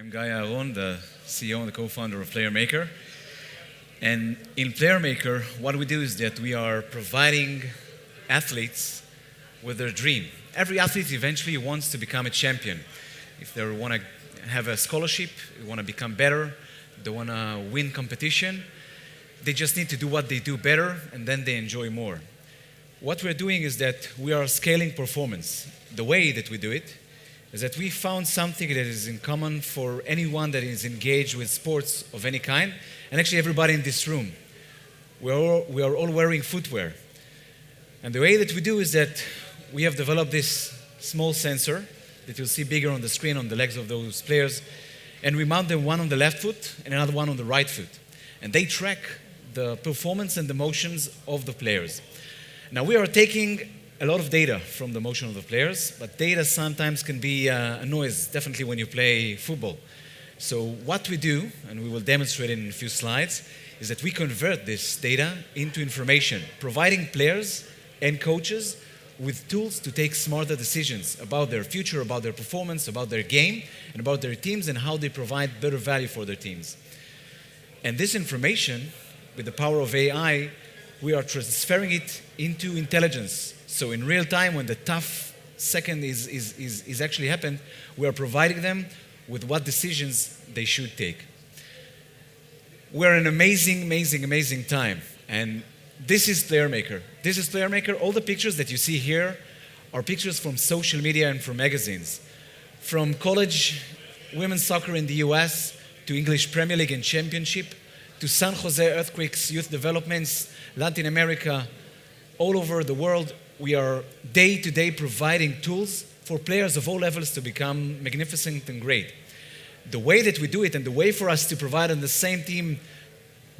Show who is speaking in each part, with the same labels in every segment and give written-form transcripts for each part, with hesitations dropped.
Speaker 1: I'm Aehron, the CEO and the co-founder of PlayerMaker. And in PlayerMaker, what we do is that we are providing athletes with their dream. Every athlete eventually wants to become a champion. If they want to have a scholarship, they want to become better, they want to win competition, they just need to do what they do better, and then they enjoy more. What we're doing is that we are scaling performance. The way that we do it is that we found something that is in common for anyone that is engaged with sports of any kind, and actually everybody in this room. We are all wearing footwear. And the way that we do is that we have developed this small sensor that you'll see bigger on the screen on the legs of those players, and we mount them one on the left foot and another one on the right foot. And they track the performance and the motions of the players. Now we are taking a lot of data from the motion of the players, but data sometimes can be a noise, definitely when you play football. So what we do, and we will demonstrate it in a few slides, is that we convert this data into information, providing players and coaches with tools to take smarter decisions about their future, about their performance, about their game, and about their teams, and how they provide better value for their teams. And this information, with the power of AI, we are transferring it into intelligence. So in real time, when the tough second is actually happened, we are providing them with what decisions they should take. We're in an amazing time. And this is PlayerMaker. This is PlayerMaker. All the pictures that you see here are pictures from social media and from magazines. From college women's soccer in the US, to English Premier League and Championship, to San Jose Earthquakes, youth developments, Latin America, all over the world. We are day-to-day providing tools for players of all levels to become magnificent and great. The way that we do it, and the way for us to provide on the same team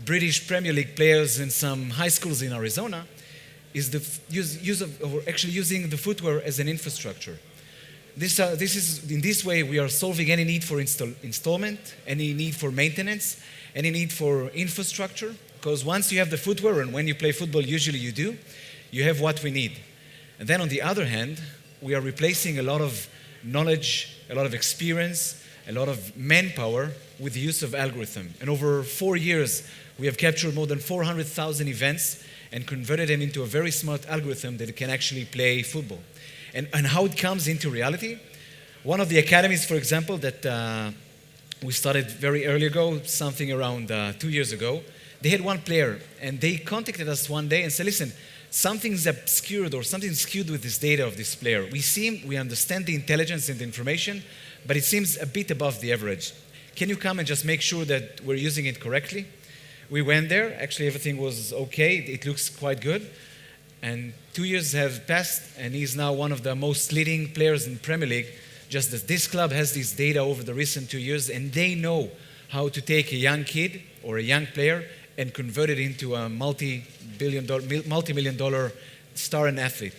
Speaker 1: British Premier League players in some high schools in Arizona, is the using the footwear as an infrastructure. In this way, we are solving any need for installment, any need for maintenance, any need for infrastructure, because once you have the footwear, and when you play football, usually you do, you have what we need. And then on the other hand, we are replacing a lot of knowledge, a lot of experience, a lot of manpower with the use of algorithm. And over 4 years, we have captured more than 400,000 events and converted them into a very smart algorithm that can actually play football. And how it comes into reality, one of the academies, for example, that we started very early ago, something around 2 years ago, they had one player, and they contacted us one day and said, listen, something's obscured or something's skewed with this data of this player. We understand the intelligence and the information, but it seems a bit above the average. Can you come and just make sure that we're using it correctly? We went there. Actually, everything was okay. It looks quite good. And 2 years have passed, and he's now one of the most leading players in Premier League. Just that this club has this data over the recent 2 years, and they know how to take a young kid or a young player and convert it into a multi-million dollar star and athlete.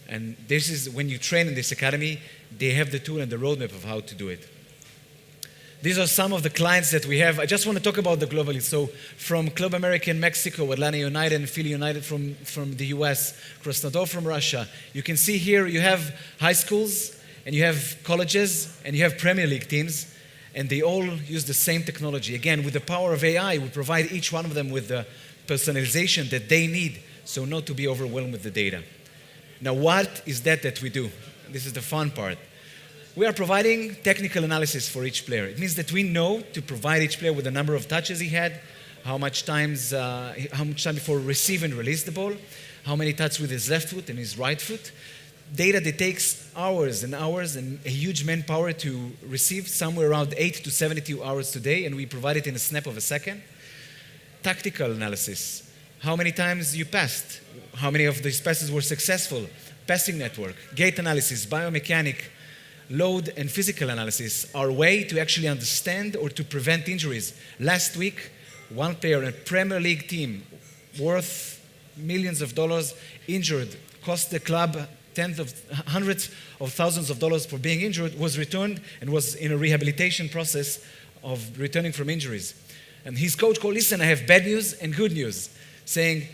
Speaker 1: And this is, when you train in this academy, they have the tool and the roadmap of how to do it. These are some of the clients that we have. I just want to talk about the globally. So from Club America in Mexico, Atlanta United and Philly United from the US, Krasnodar from Russia. You can see here you have high schools, and you have colleges, and you have Premier League teams, and they all use the same technology. Again, with the power of AI, we provide each one of them with the personalization that they need, so not to be overwhelmed with the data. Now, what is that we do? This is the fun part. We are providing technical analysis for each player. It means that we know to provide each player with the number of touches he had, how much time before receive and release the ball, how many touches with his left foot and his right foot. Data that takes hours and hours and a huge manpower to receive, somewhere around 8 to 72 hours today, and we provide it in a snap of a second. Tactical analysis. How many times you passed? How many of these passes were successful? Passing network, gait analysis, biomechanic, load and physical analysis are a way to actually understand or to prevent injuries. Last week, one player in a Premier League team worth millions of dollars injured, cost the club hundreds of thousands of dollars for being injured, was returned and was in a rehabilitation process of returning from injuries. And his coach called, listen, I have bad news and good news, saying,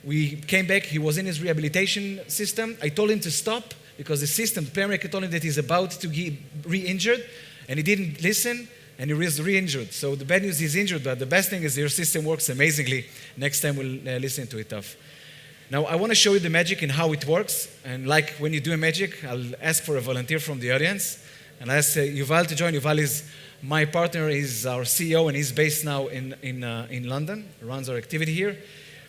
Speaker 1: we came back, he was in his rehabilitation system. I told him to stop because the system, the PlayerMaker told him that he's about to get re-injured, and he didn't listen. and he was re-injured. So the bad news, he's injured, but the best thing is your system works amazingly. Next time we'll listen to it tough. Now, I want to show you the magic and how it works. And like when you do a magic, I'll ask for a volunteer from the audience. And I ask Yuval to join. Yuval is my partner, he's our CEO, and he's based now in London, runs our activity here.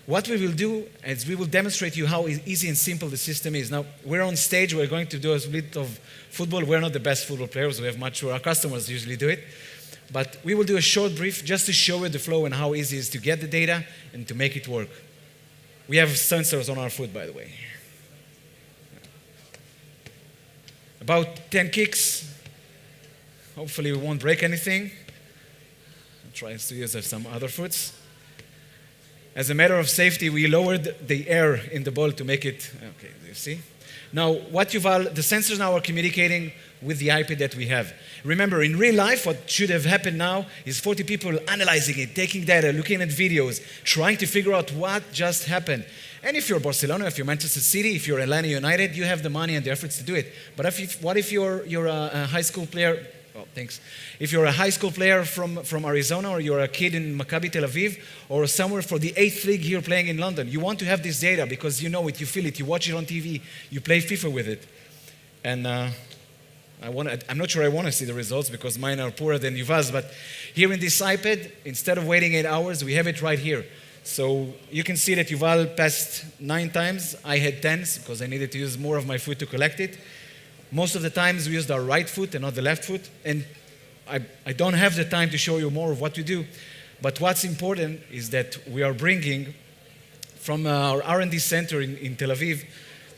Speaker 1: What we will do is we will demonstrate you how easy and simple the system is. Now, we're on stage, we're going to do a bit of football. We're not the best football players, we have much, our customers usually do it. But we will do a short brief just to show you the flow and how easy it is to get the data and to make it work. We have sensors on our foot, by the way. About 10 kicks. Hopefully we won't break anything. I'll try to use some other foots. As a matter of safety, we lowered the air in the ball to make it, okay, you see? Now, the sensors now are communicating with the IP that we have. Remember, in real life, what should have happened now is 40 people analyzing it, taking data, looking at videos, trying to figure out what just happened. And if you're Barcelona, if you're Manchester City, if you're Atlanta United, you have the money and the efforts to do it. But what if you're a high school player? Oh, thanks. If you're a high school player from Arizona, or you're a kid in Maccabi Tel Aviv, or somewhere for the 8th league here playing in London, you want to have this data because you know it, you feel it, you watch it on TV, you play FIFA with it. And I'm not sure I want to see the results because mine are poorer than Yuval's, but here in this iPad, instead of waiting 8 hours, we have it right here. So you can see that Yuval passed 9 times. I had 10 because I needed to use more of my foot to collect it. Most of the times we used our right foot and not the left foot. And I don't have the time to show you more of what we do. But what's important is that we are bringing from our R&D center in Tel Aviv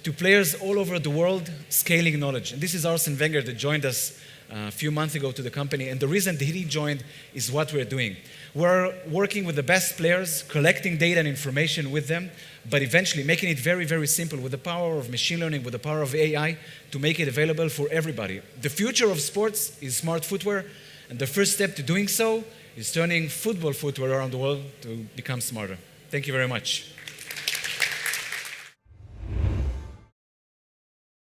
Speaker 1: to players all over the world scaling knowledge. And this is Arsene Wenger that joined us a few months ago to the company. And the reason that he joined is what we're doing. We're working with the best players, collecting data and information with them, but eventually making it very, very simple with the power of machine learning, with the power of AI, to make it available for everybody. The future of sports is smart footwear, and the first step to doing so is turning football footwear around the world to become smarter. Thank you very much.